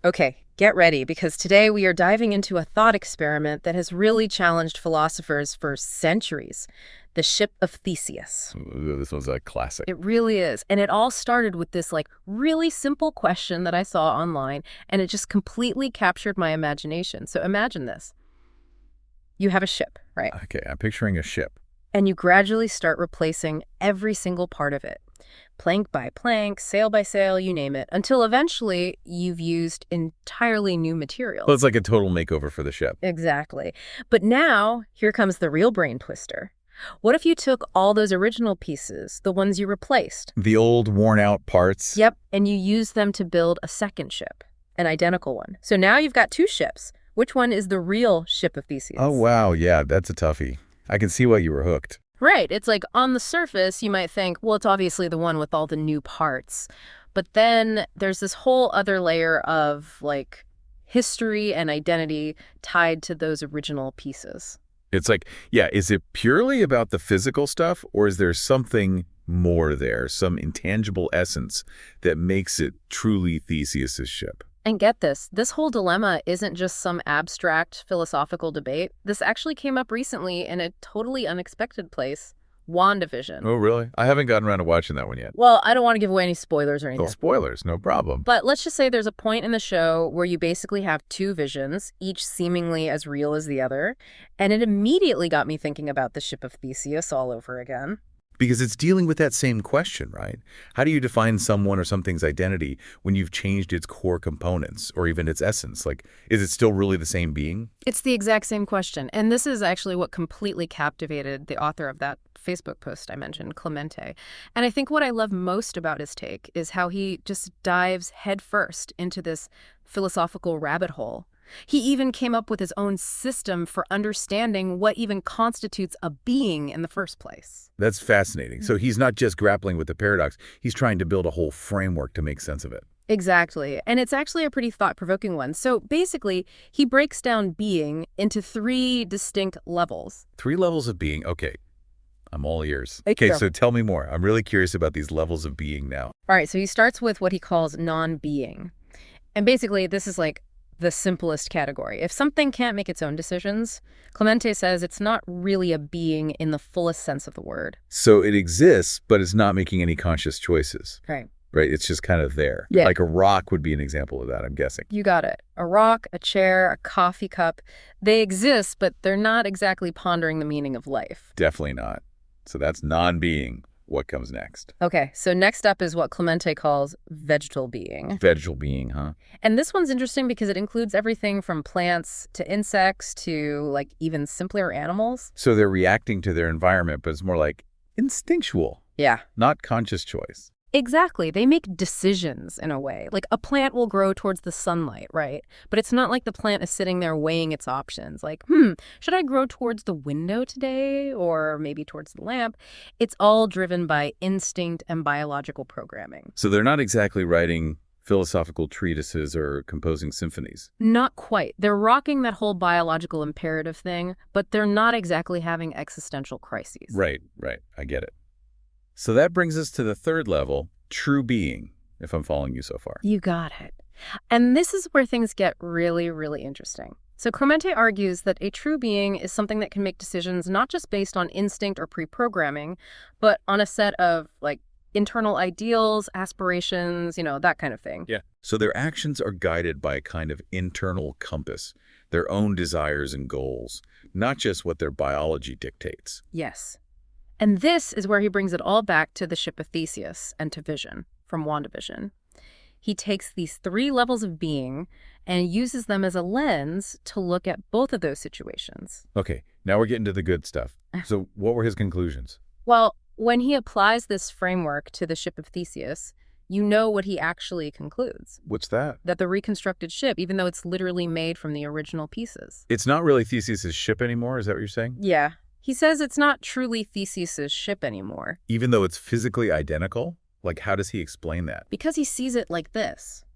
Okay, get ready, because today we are diving into a thought experiment that has really challenged philosophers for centuries, the Ship of Theseus. Ooh, this was a classic. It really is. And it all started with this really simple question that I saw online, and it just completely captured my imagination. So imagine this. You have a ship, right? Okay, I'm picturing a ship. And you gradually start replacing every single part of it. Plank by plank, sail by sail, you name it, until eventually you've used entirely new Well, it's materials. like a total makeover for the ship. Exactly. But now, here comes the real brain twister. What if you took all those original pieces, the ones you replaced? The old, worn-out parts. Yep, and you use them to build a second ship, an identical one. So now you've got two ships. Which one is the real Ship of Oh, Theseus? wow, yeah, that's a toughie. I can see why you were hooked. Right, it's like on the surface, you might think, well, it's obviously the one with all the new parts. But then there's this whole other layer of history and identity tied to those original pieces. It's like, yeah, is it purely about the physical stuff, or is there something more there, some intangible essence that makes it truly Theseus's ship? And get this whole dilemma isn't just some abstract philosophical debate. This actually came up recently in a totally unexpected place, WandaVision. Oh, really? I haven't gotten around to watching that one yet. Well, I don't want to give away any spoilers or Oh, anything. spoilers, no problem. But let's just say there's a point in the show where you basically have two visions, each seemingly as real as the other, and it immediately got me thinking about the Ship of Theseus all over again. Because it's dealing with that same question, right? How do you define someone or something's identity when you've changed its core components or even its essence? Like, is it still really the same being? It's the exact same question, and this is actually what completely captivated the author of that Facebook post I mentioned, Clemente. And I think what I love most about his take is how he just dives headfirst into this philosophical rabbit hole. He even came up with his own system for understanding what even constitutes a being in the first place. That's fascinating. So he's not just grappling with the paradox, he's trying to build a whole framework to make sense of it. Exactly. And it's actually a pretty thought-provoking one. So basically, he breaks down being into three distinct levels. 3 levels of being. Okay, I'm all ears. Thank Okay, you. so tell me more. I'm really curious about these levels of being now. All right, so he starts with what he calls non-being. And basically, this is the simplest category. If something can't make its own decisions, Clemente says it's not really a being in the fullest sense of the word. So it exists, but it's not making any conscious choices, Right. right? It's just kind of there. Yeah. Like a rock would be an example of that, I'm guessing. You got it. A rock, a chair, a coffee cup, they exist, but they're not exactly pondering the meaning of life. Definitely not. So that's non-being. What comes next? Okay, so next up is what Clemente calls vegetal being. Vegetal being, huh? And this one's interesting because it includes everything from plants to insects to even simpler animals. So they're reacting to their environment, but it's more like instinctual, Yeah. not conscious choice. Exactly. They make decisions in a way. Like a plant will grow towards the sunlight, right? But it's not like the plant is sitting there weighing its options. Like, should I grow towards the window today or maybe towards the lamp? It's all driven by instinct and biological programming. So they're not exactly writing philosophical treatises or composing symphonies. Not quite. They're rocking that whole biological imperative thing, but they're not exactly having existential crises. Right. I get it. So that brings us to the third level, true being, if I'm following you so far. You got it. And this is where things get really, really interesting. So Clemente argues that a true being is something that can make decisions not just based on instinct or pre-programming, but on a set of internal ideals, aspirations, that kind of thing. Yeah. So their actions are guided by a kind of internal compass, their own desires and goals, not just what their biology dictates. Yes. And this is where he brings it all back to the Ship of Theseus and to vision from WandaVision. He takes these 3 levels of being and uses them as a lens to look at both of those situations. Okay, now we're getting to the good stuff. So what were his conclusions? Well, when he applies this framework to the Ship of Theseus, you know what he actually concludes. What's that? That the reconstructed ship, even though it's literally made from the original pieces. It's not really Theseus's ship anymore, is that what you're saying? Yeah. He says it's not truly Theseus's ship anymore. Even though it's physically identical? Like, how does he explain that? Because he sees it like this.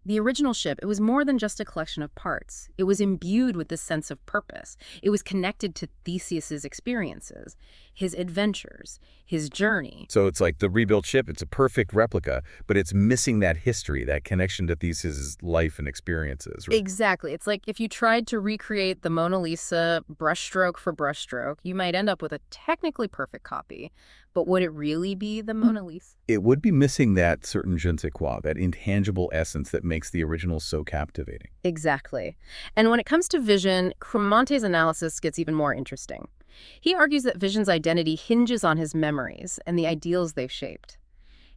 The original ship, it was more than just a collection of parts. It was imbued with this sense of purpose. It was connected to Theseus's experiences, his adventures, his journey. So it's like the rebuilt ship, it's a perfect replica, but it's missing that history, that connection to Theseus's life and experiences. Right? Exactly. It's like if you tried to recreate the Mona Lisa brushstroke for brushstroke, you might end up with a technically perfect copy. But would it really be the Mona Lisa? It would be missing that certain je ne sais quoi, that intangible essence that makes the original so captivating. Exactly. And when it comes to vision, Clemente's analysis gets even more interesting. He argues that vision's identity hinges on his memories and the ideals they've shaped.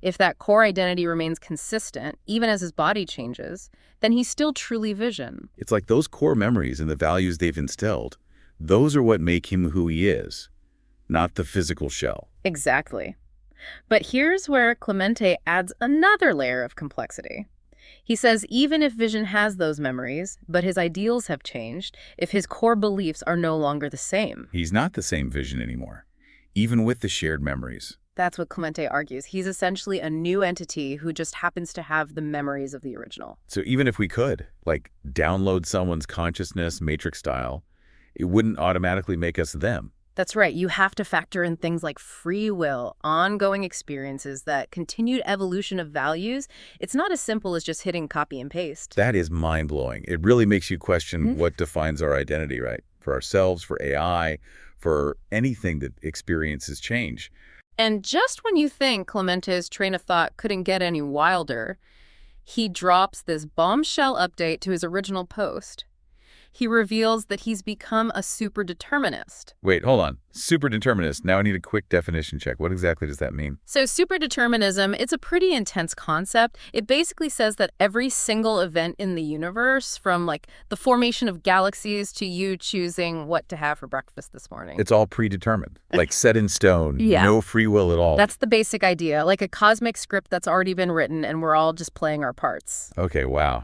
If that core identity remains consistent, even as his body changes, then he's still truly vision. It's like those core memories and the values they've instilled, those are what make him who he is, not the physical shell. Exactly. But here's where Clemente adds another layer of complexity. He says even if vision has those memories, but his ideals have changed, if his core beliefs are no longer the same. He's not the same vision anymore, even with the shared memories. That's what Clemente argues. He's essentially a new entity who just happens to have the memories of the original. So even if we could, like, download someone's consciousness matrix style, it wouldn't automatically make us them. That's right. You have to factor in things like free will, ongoing experiences, that continued evolution of values. It's not as simple as just hitting copy and paste. That is mind-blowing. It really makes you question what defines our identity, right? For ourselves, for AI, for anything that experiences change. And just when you think Clemente's train of thought couldn't get any wilder, he drops this bombshell update to his original post. He reveals that he's become a superdeterminist. Wait, hold on. Superdeterminist. Now I need a quick definition check. What exactly does that mean? So superdeterminism, it's a pretty intense concept. It basically says that every single event in the universe, from like the formation of galaxies to you choosing what to have for breakfast this morning. It's all predetermined, like set in stone, Yeah. no free will at all. That's the basic idea, like a cosmic script that's already been written and we're all just playing our parts. Okay, wow.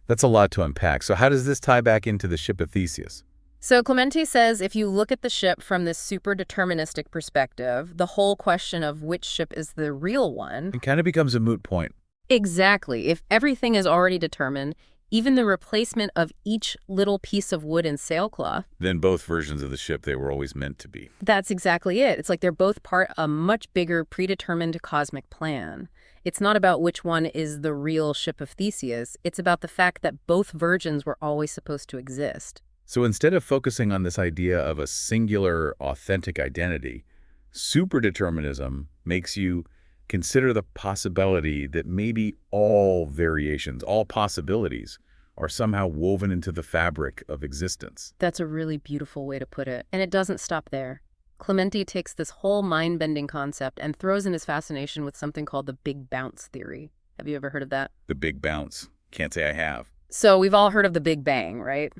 That's a lot to unpack. So how does this tie back into the Ship of Theseus? So Clemente says if you look at the ship from this super deterministic perspective, the whole question of which ship is the real one. It kind of becomes a moot point. Exactly. If everything is already determined, even the replacement of each little piece of wood and sailcloth. Then both versions of the ship they were always meant to be. That's exactly it. It's like they're both part of a much bigger predetermined cosmic plan. It's not about which one is the real Ship of Theseus. It's about the fact that both versions were always supposed to exist. So instead of focusing on this idea of a singular, authentic identity, superdeterminism makes you consider the possibility that maybe all variations, all possibilities, are somehow woven into the fabric of existence. That's a really beautiful way to put it. And it doesn't stop there. Clemente takes this whole mind-bending concept and throws in his fascination with something called the Big Bounce theory. Have you ever heard of that? The Big Bounce. Can't say I have. So we've all heard of the Big Bang, right?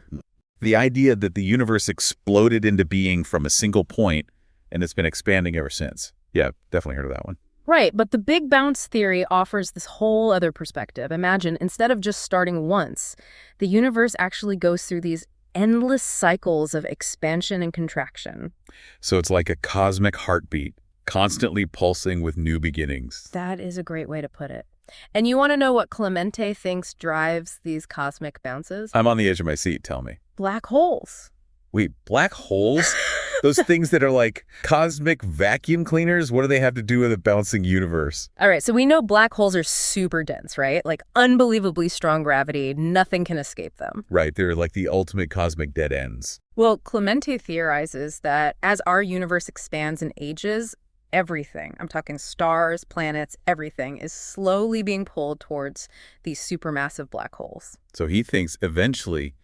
The idea that the universe exploded into being from a single point and it's been expanding ever since. Yeah, definitely heard of that one. Right, but the Big Bounce theory offers this whole other perspective. Imagine, instead of just starting once, the universe actually goes through these endless cycles of expansion and contraction. So it's like a cosmic heartbeat, constantly pulsing with new beginnings. That is a great way to put it. And you want to know what Clemente thinks drives these cosmic bounces? I'm on the edge of my seat, tell me. Black holes. Wait, black holes? Those things that are like cosmic vacuum cleaners? What do they have to do with a bouncing universe? All right, so we know black holes are super dense, right? Like unbelievably strong gravity, nothing can escape them. Right, they're like the ultimate cosmic dead ends. Well, Clemente theorizes that as our universe expands and ages, everything, I'm talking stars, planets, everything, is slowly being pulled towards these supermassive black holes. So he thinks eventually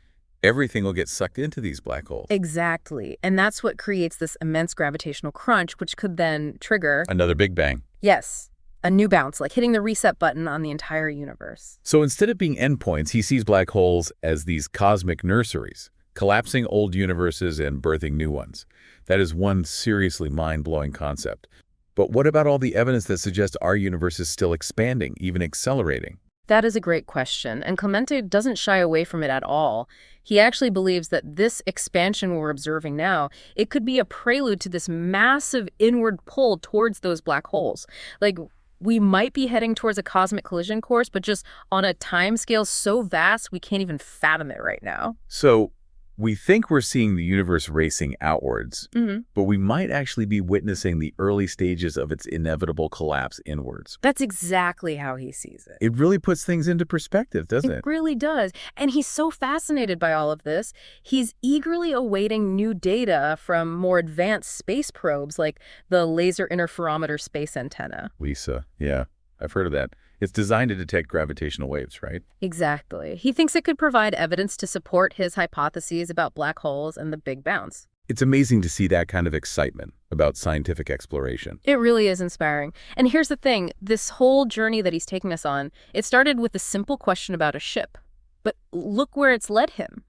everything will get sucked into these black holes. Exactly. And that's what creates this immense gravitational crunch, which could then trigger Another Big Bang. Yes, a new bounce, like hitting the reset button on the entire universe. So instead of being endpoints, he sees black holes as these cosmic nurseries, collapsing old universes and birthing new ones. That is one seriously mind-blowing concept. But what about all the evidence that suggests our universe is still expanding, even accelerating? That is a great question, and Clemente doesn't shy away from it at all. He actually believes that this expansion we're observing now, it could be a prelude to this massive inward pull towards those black holes. Like, We might be heading towards a cosmic collision course, but just on a time scale so vast we can't even fathom it right now. So we think we're seeing the universe racing outwards, Hmm. but we might actually be witnessing the early stages of its inevitable collapse inwards. That's exactly how he sees it. It really puts things into perspective, doesn't It it? really does. And he's so fascinated by all of this. He's eagerly awaiting new data from more advanced space probes like the Laser Interferometer Space Antenna. Lisa, yeah, I've heard of that. It's designed to detect gravitational waves, right? Exactly. He thinks it could provide evidence to support his hypotheses about black holes and the Big Bounce. It's amazing to see that kind of excitement about scientific exploration. It really is inspiring. And here's the thing, this whole journey that he's taking us on, it started with a simple question about a ship. But look where it's led him.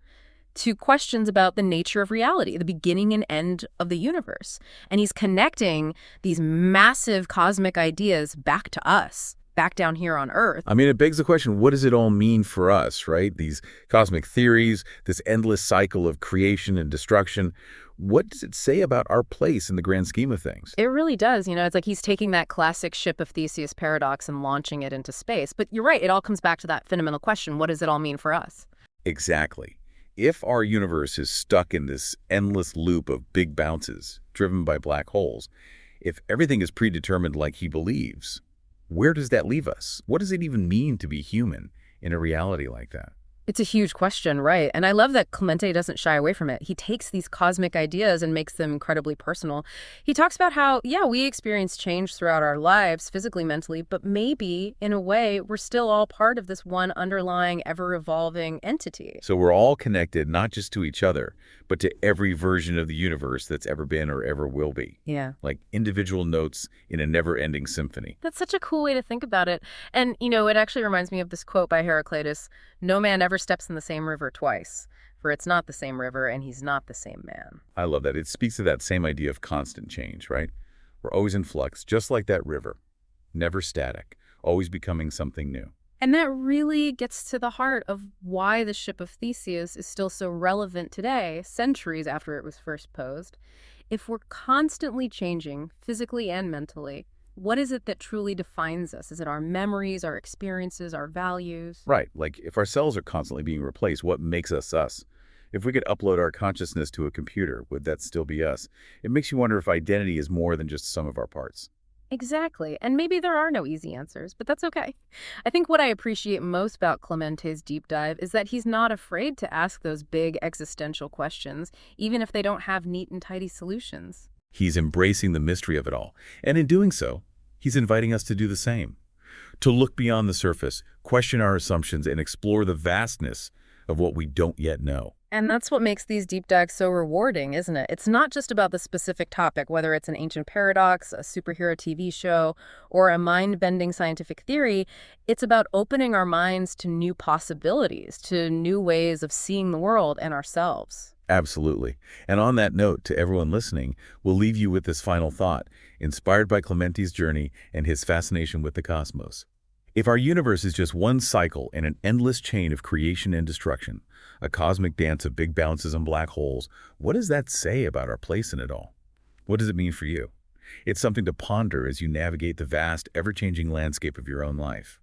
To questions about the nature of reality, the beginning and end of the universe. And he's connecting these massive cosmic ideas back to us, back down here on Earth. I mean, it begs the question, what does it all mean for us, right? These cosmic theories, this endless cycle of creation and destruction. What does it say about our place in the grand scheme of things? It really does. It's like he's taking that classic Ship of Theseus paradox and launching it into space. But you're right, it all comes back to that fundamental question, what does it all mean for us? Exactly. If our universe is stuck in this endless loop of big bounces driven by black holes, if everything is predetermined like he believes, where does that leave us? What does it even mean to be human in a reality like that? It's a huge question, right? And I love that Clemente doesn't shy away from it. He takes these cosmic ideas and makes them incredibly personal. He talks about how, yeah, we experience change throughout our lives, physically, mentally, but maybe, in a way, we're still all part of this one underlying, ever-evolving entity. So we're all connected, not just to each other, but to every version of the universe that's ever been or ever will be. Yeah. Like individual notes in a never-ending symphony. That's such a cool way to think about it. And, it actually reminds me of this quote by Heraclitus, "No man ever steps in the same river twice, for it's not the same river and he's not the same man." I love that. It speaks to that same idea of constant change, right? We're always in flux, just like that river. Never static, always becoming something new. And that really gets to the heart of why the Ship of Theseus is still so relevant today, centuries after it was first posed. If we're constantly changing, physically and mentally, what is it that truly defines us? Is it our memories, our experiences, our values? Right, like if our cells are constantly being replaced, what makes us us? If we could upload our consciousness to a computer, would that still be us? It makes you wonder if identity is more than just some of our parts. Exactly. And maybe there are no easy answers, but that's okay. I think what I appreciate most about Clemente's deep dive is that he's not afraid to ask those big existential questions, even if they don't have neat and tidy solutions. He's embracing the mystery of it all, and in doing so, he's inviting us to do the same. To look beyond the surface, question our assumptions, and explore the vastness of what we don't yet know. And that's what makes these deep dives so rewarding, isn't it? It's not just about the specific topic, whether it's an ancient paradox, a superhero TV show, or a mind-bending scientific theory. It's about opening our minds to new possibilities, to new ways of seeing the world and ourselves. Absolutely. And on that note, to everyone listening, we'll leave you with this final thought, inspired by Clemente's journey and his fascination with the cosmos. If our universe is just one cycle in an endless chain of creation and destruction, a cosmic dance of big bounces and black holes, what does that say about our place in it all? What does it mean for you? It's something to ponder as you navigate the vast, ever-changing landscape of your own life.